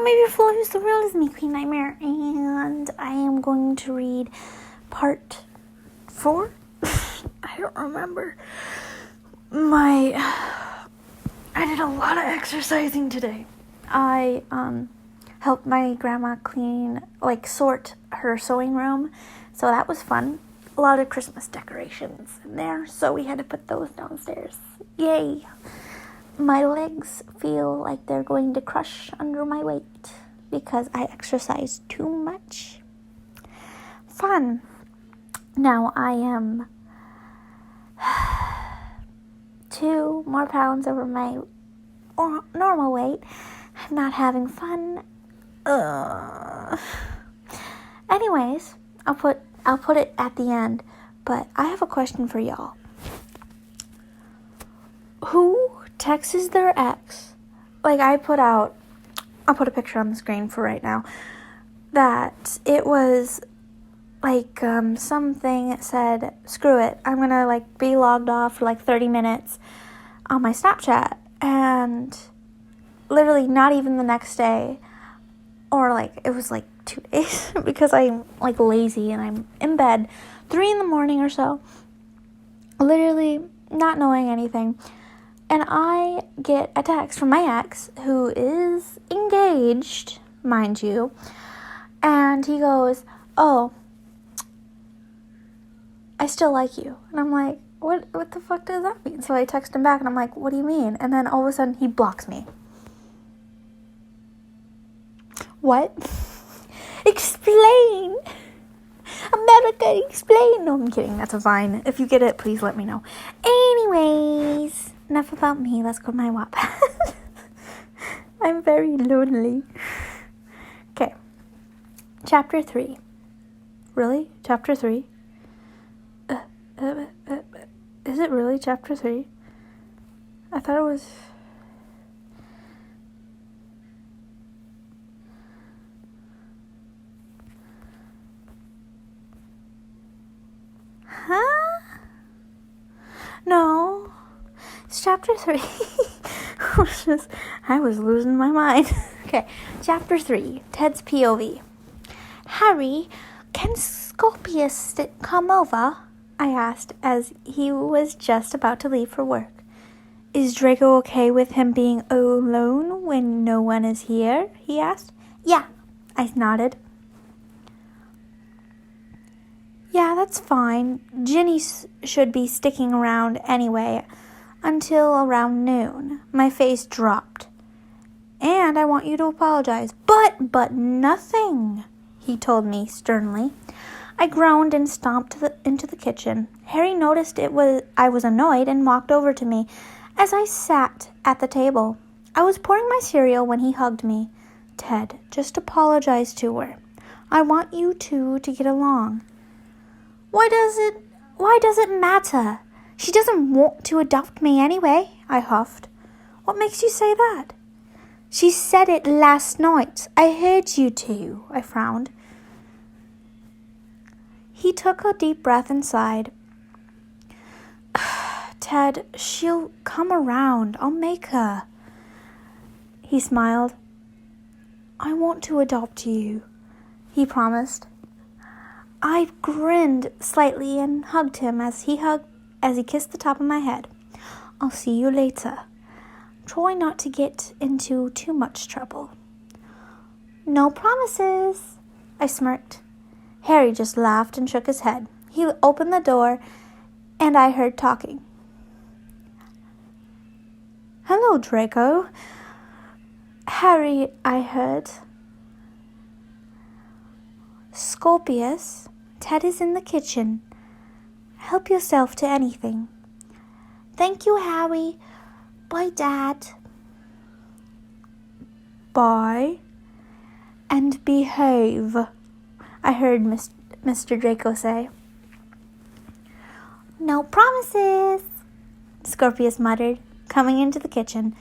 my flow is the real is me, Queen Nightmare, and I am going to read part 4. I don't remember. I did a lot of exercising today. I helped my grandma sort her sewing room, so that was fun. A lot of Christmas decorations in there, so we had to put those downstairs. Yay! My legs feel like they're going to crush under my weight because I exercise too much. Fun. Now I am 2 more pounds over my normal weight. I'm not having fun. Anyways, I'll put it at the end, but I have a question for y'all. Who texts their ex? I'll put a picture on the screen for right now, that it was something that said, screw it, I'm gonna be logged off for 30 minutes on my Snapchat, and literally not even the next day, or it was 2 days, because I'm lazy and I'm in bed 3 a.m. or so, literally not knowing anything. And I get a text from my ex, who is engaged, mind you, and he goes, oh, I still like you. And I'm like, what the fuck does that mean? So I text him back, and I'm like, what do you mean? And then all of a sudden, he blocks me. What? Explain! America, explain! No, I'm kidding. That's a Vine. If you get it, please let me know. Anyways, enough about me. Let's go to my Wattpad. I'm very lonely. Okay. Chapter 3. Really? Chapter 3? Is it really Chapter 3? I thought it was... Huh? No. It's Chapter 3. I was losing my mind. Okay. Chapter 3. Ted's POV. Harry, can Scorpius come over? I asked as he was just about to leave for work. Is Draco okay with him being alone when no one is here? He asked. Yeah, I nodded. Yeah, that's fine. Ginny should be sticking around anyway until around noon. My face dropped. And I want you to apologize. But nothing, he told me sternly. I groaned and stomped into the kitchen. Harry noticed I was annoyed and walked over to me as I sat at the table. I was pouring my cereal when he hugged me. Ted, just apologize to her. I want you two to get along. Why does it matter? She doesn't want to adopt me anyway, I huffed. What makes you say that? She said it last night. I heard you two, I frowned. He took a deep breath and sighed. Ted, she'll come around. I'll make her. He smiled. I want to adopt you, he promised. I grinned slightly and hugged him as he kissed the top of my head. I'll see you later. Try not to get into too much trouble. No promises, I smirked. Harry just laughed and shook his head. He opened the door, and I heard talking. Hello, Draco. Harry, I heard. Scorpius, Ted is in the kitchen. Help yourself to anything. Thank you, Harry. Bye, Dad. Bye. And behave, I heard Mr. Draco say. No promises, Scorpius muttered, coming into the kitchen.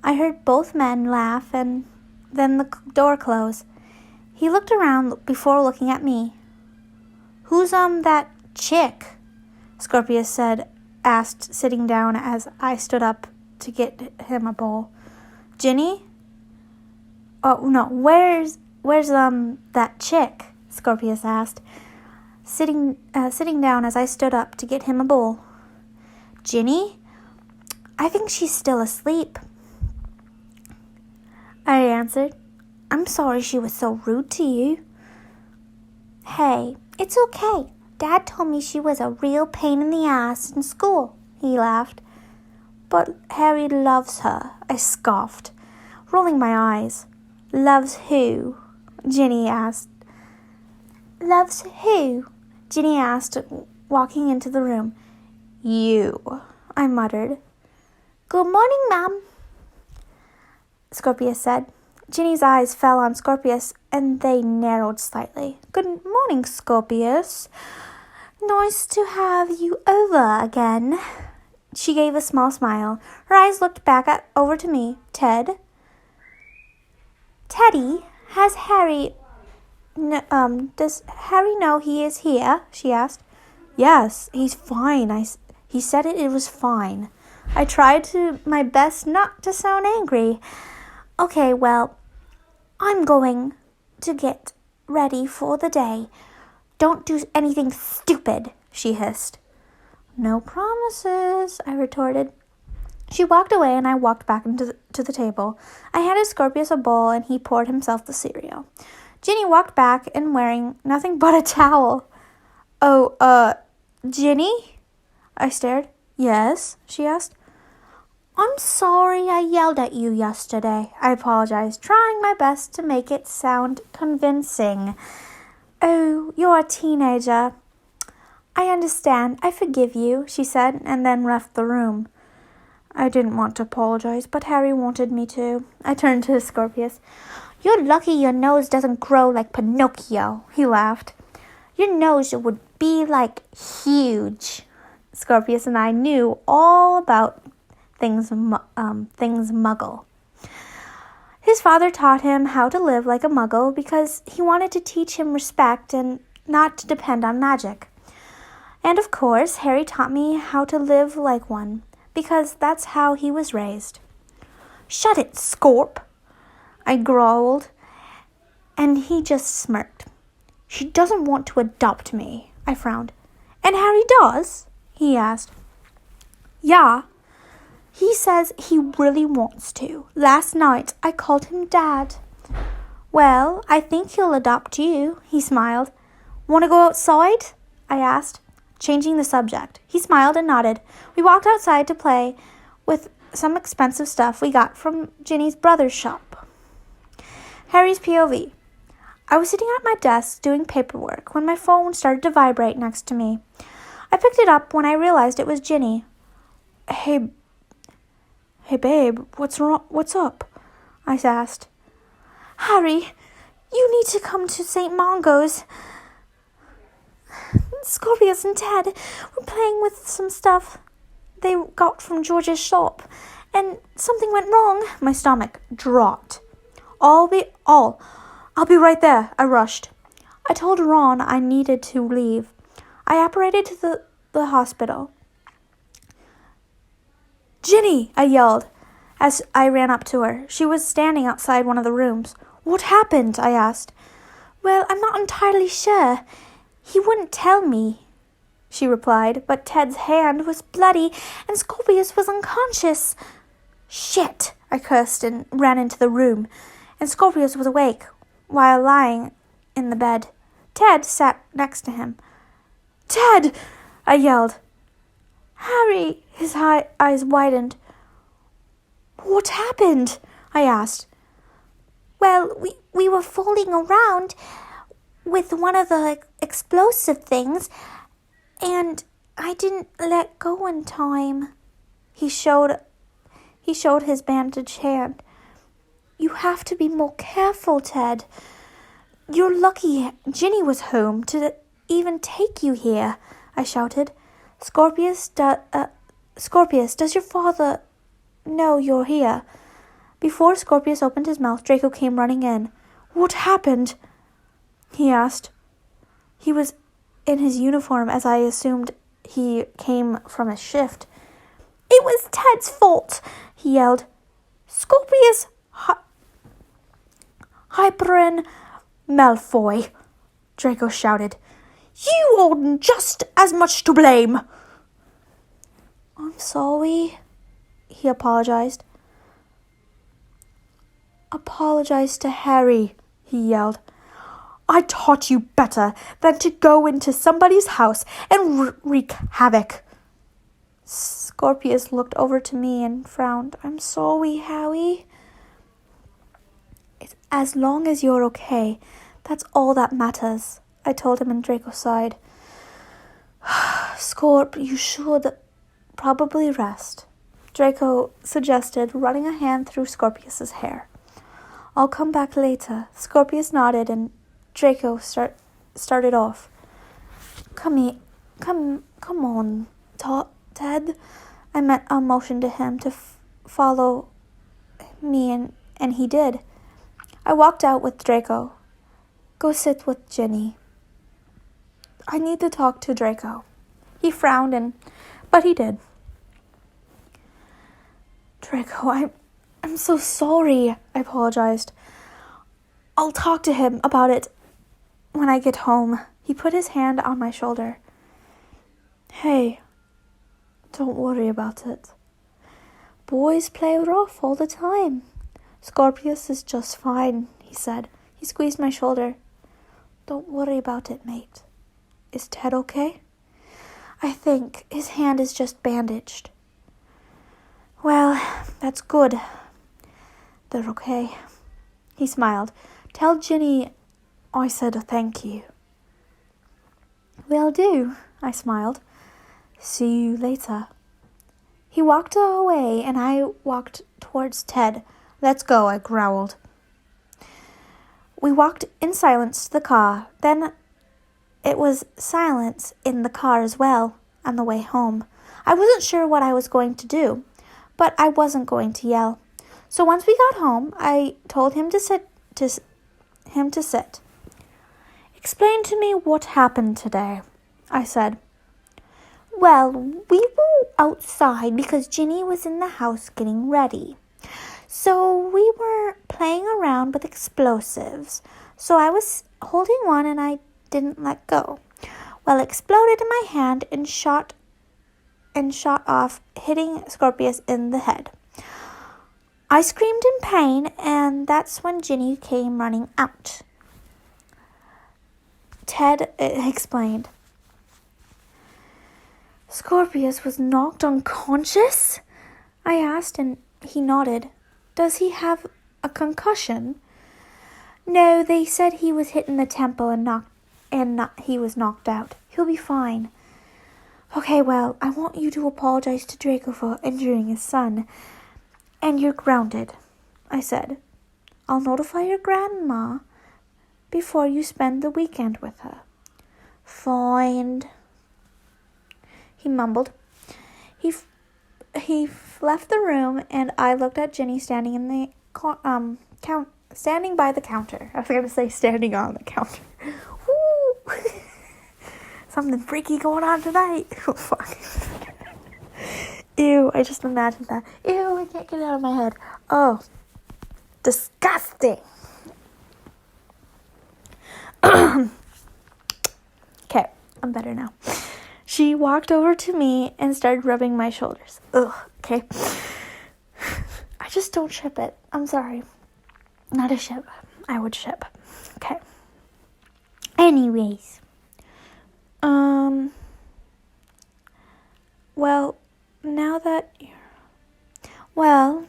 I heard both men laugh and then the door close. He looked around before looking at me. Who's that chick? Scorpius asked, sitting down as I stood up to get him a bowl. Ginny? Oh, no, where's that chick? Scorpius asked, sitting down as I stood up to get him a bowl. Ginny? I think she's still asleep, I answered. I'm sorry she was so rude to you. Hey, it's okay. Dad told me she was a real pain in the ass in school, he laughed. But Harry loves her, I scoffed, rolling my eyes. Loves who? Ginny asked. Loves who? Ginny asked, walking into the room. You, I muttered. Good morning, Ma'am, Scorpius said. Ginny's eyes fell on Scorpius, and they narrowed slightly. Good morning, Scorpius. Nice to have you over again. She gave a small smile. Her eyes looked back over to me. Ted? Teddy, does Harry know he is here? She asked. Yes, he's fine. He said it was fine. I tried my best not to sound angry. Okay, well, I'm going to get ready for the day. Don't do anything stupid, she hissed. No promises, I retorted. She walked away and I walked back to the table. I handed Scorpius a bowl and he poured himself the cereal. Ginny walked back and wearing nothing but a towel. Oh, Ginny? I stared. Yes, she asked. I'm sorry I yelled at you yesterday, I apologized, trying my best to make it sound convincing. Oh, you're a teenager. I understand. I forgive you, she said, and then left the room. I didn't want to apologize, but Harry wanted me to. I turned to Scorpius. You're lucky your nose doesn't grow like Pinocchio, he laughed. Your nose would be like huge. Scorpius and I knew all about things muggle. His father taught him how to live like a muggle because he wanted to teach him respect and not to depend on magic. And of course, Harry taught me how to live like one because that's how he was raised. Shut it, Scorp, I growled, and he just smirked. She doesn't want to adopt me, I frowned. And Harry does? He asked. Yeah. He says he really wants to. Last night, I called him Dad. Well, I think he'll adopt you, he smiled. Want to go outside? I asked, changing the subject. He smiled and nodded. We walked outside to play with some expensive stuff we got from Ginny's brother's shop. Harry's POV. I was sitting at my desk doing paperwork when my phone started to vibrate next to me. I picked it up when I realized it was Ginny. Hey, babe, what's wrong? What's up? I asked. Harry, you need to come to St. Mungo's. Scorpius and Ted were playing with some stuff they got from George's shop, and something went wrong. My stomach dropped. I'll be right there, I rushed. I told Ron I needed to leave. I apparated to the hospital. Ginny, I yelled as I ran up to her. She was standing outside one of the rooms. What happened? I asked. Well, I'm not entirely sure. He wouldn't tell me, she replied, but Ted's hand was bloody and Scorpius was unconscious. Shit, I cursed and ran into the room, and Scorpius was awake while lying in the bed. Ted sat next to him. Ted, I yelled. Harry, his eyes widened. What happened? I asked. Well, we were fooling around with one of the explosive things, and I didn't let go in time. He showed his bandaged hand. You have to be more careful, Ted. You're lucky Ginny was home to even take you here, I shouted. Scorpius, does your father know you're here? Before Scorpius opened his mouth, Draco came running in. What happened? He asked. He was in his uniform, as I assumed he came from a shift. It was Ted's fault, he yelled. Scorpius Hyperin Malfoy, Draco shouted. You are just as much to blame. I'm sorry, he apologized. Apologize to Harry, he yelled. I taught you better than to go into somebody's house and wreak havoc. Scorpius looked over to me and frowned. I'm sorry, Harry. As long as you're okay, that's all that matters, I told him, and Draco sighed. Scorp, you should probably rest, Draco suggested, running a hand through Scorpius's hair. I'll come back later. Scorpius nodded, and Draco started off. Come on, Ted. I motioned to him to follow me, and he did. I walked out with Draco. Go sit with Ginny. I need to talk to Draco. He frowned, but he did. Draco, I'm so sorry, I apologized. I'll talk to him about it when I get home. He put his hand on my shoulder. Hey, don't worry about it. Boys play rough all the time. Scorpius is just fine, he said. He squeezed my shoulder. Don't worry about it, mate. Is Ted okay? I think his hand is just bandaged. Well, that's good. They're okay. He smiled. Tell Ginny I said thank you. Will do, I smiled. See you later. He walked away, and I walked towards Ted. Let's go, I growled. We walked in silence to the car. Then it was silence in the car as well on the way home. I wasn't sure what I was going to do, but I wasn't going to yell. So once we got home, I told him to sit. Explain to me what happened today, I said. Well, we were outside because Ginny was in the house getting ready. So we were playing around with explosives. So I was holding one and I didn't let go. Well, it exploded in my hand and shot off, hitting Scorpius in the head. I screamed in pain, and that's when Ginny came running out. Ted explained. Scorpius was knocked unconscious? I asked, and he nodded. Does he have a concussion? No, they said he was hit in the temple and he was knocked out. He'll be fine. Okay, well, I want you to apologize to Draco for injuring his son. And you're grounded, I said. I'll notify your grandma before you spend the weekend with her. Fine, he mumbled. He left the room, and I looked at Ginny standing in the standing by the counter. I was going to say standing on the counter. Woo! Something freaky going on tonight. Oh, fuck. Ew, I just imagined that. Ew, I can't get it out of my head. Oh, disgusting. Okay, I'm better now. She walked over to me and started rubbing my shoulders. Ugh, okay. I just don't ship it. I'm sorry. Not a ship. I would ship. Okay. Anyways.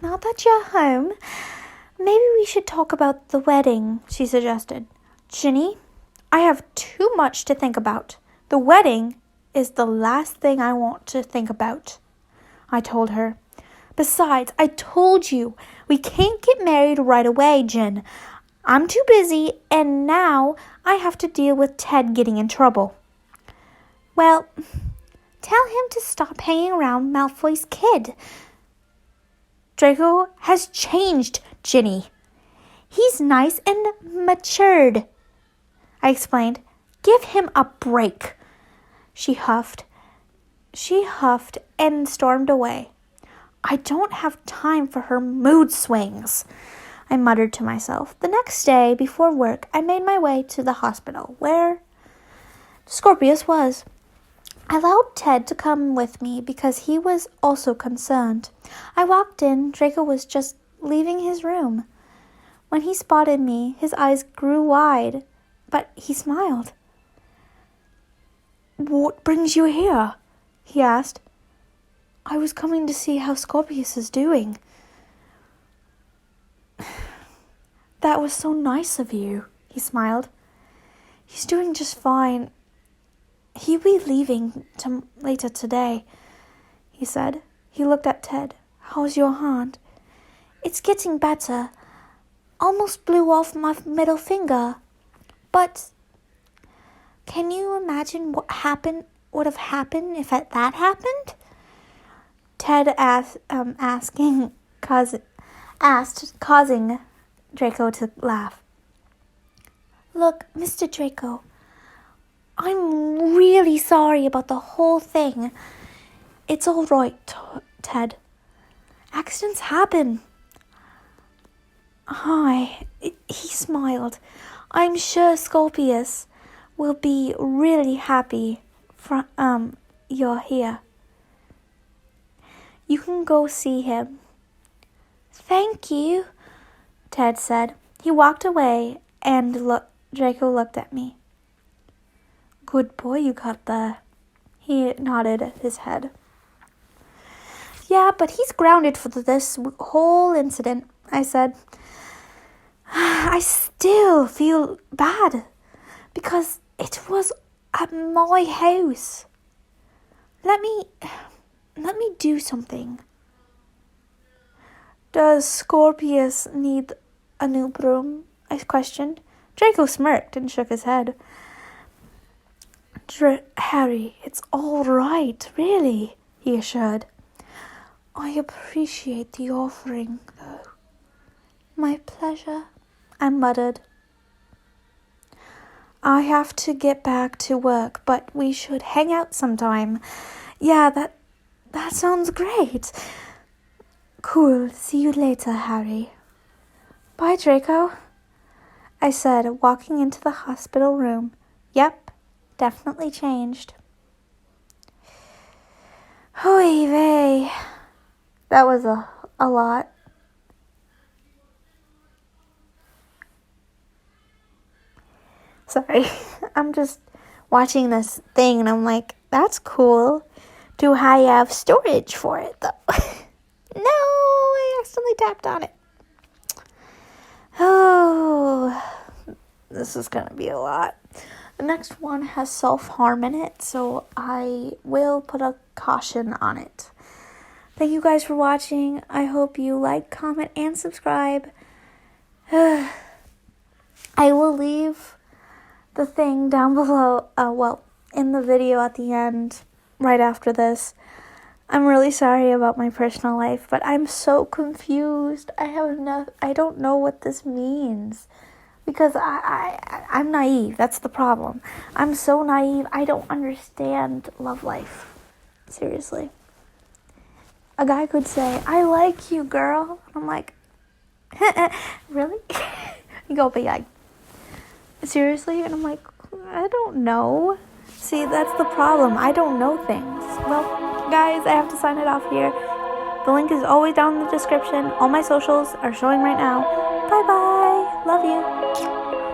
Now that you're home, maybe we should talk about the wedding, she suggested. Ginny, I have too much to think about. The wedding is the last thing I want to think about, I told her. Besides, I told you, we can't get married right away, Gin. I'm too busy, and now I have to deal with Ted getting in trouble. Well, tell him to stop hanging around Malfoy's kid. Draco has changed, Ginny. He's nice and matured, I explained. Give him a break. She huffed and stormed away. I don't have time for her mood swings. I muttered to myself. The next day, before work, I made my way to the hospital, where Scorpius was. I allowed Ted to come with me because he was also concerned. I walked in. Draco was just leaving his room. When he spotted me, his eyes grew wide, but he smiled. "What brings you here?" he asked. "I was coming to see how Scorpius is doing." "That was so nice of you," he smiled. "He's doing just fine. He'll be leaving later today," he said. He looked at Ted. "How's your hand?" "It's getting better. Almost blew off my middle finger. But can you imagine what would have happened if that happened?" Ted asked, causing Draco to laugh. "Look, Mr. Draco, I'm really sorry about the whole thing. It's all right, Ted. Accidents happen." "Hi," he smiled. "I'm sure Scorpius will be really happy you're here. You can go see him." "Thank you," Ted said. He walked away, and Draco looked at me. "Good boy you got there." He nodded his head. "Yeah, but he's grounded for this whole incident," I said. "I still feel bad because it was at my house. Let me do something." "Does Scorpius need a new broom?" I questioned. Draco smirked and shook his head. "Harry, it's all right, really," he assured. "I appreciate the offering, though." "My pleasure," I muttered. "I have to get back to work, but we should hang out sometime." "Yeah, that sounds great." "Cool. See you later, Harry." "Bye, Draco," I said, walking into the hospital room. Yep, definitely changed. Oy vey. That was a lot. Sorry, I'm just watching this thing and I'm like, that's cool. Do I have storage for it, though? No, I accidentally tapped on it. Oh, this is going to be a lot. The next one has self-harm in it, so I will put a caution on it. Thank you guys for watching. I hope you like, comment, and subscribe. I will leave the thing down below, in the video at the end, right after this. I'm really sorry about my personal life, but I'm so confused. I don't know what this means. Because I'm naive. That's the problem. I'm so naive. I don't understand love life. Seriously. A guy could say, "I like you, girl." I'm like, really? You go be like, seriously? And I'm like, I don't know. See, that's the problem. I don't know things. Well, guys, I have to sign it off here. The link is always down in the description. All my socials are showing right now. Bye-bye. Love you.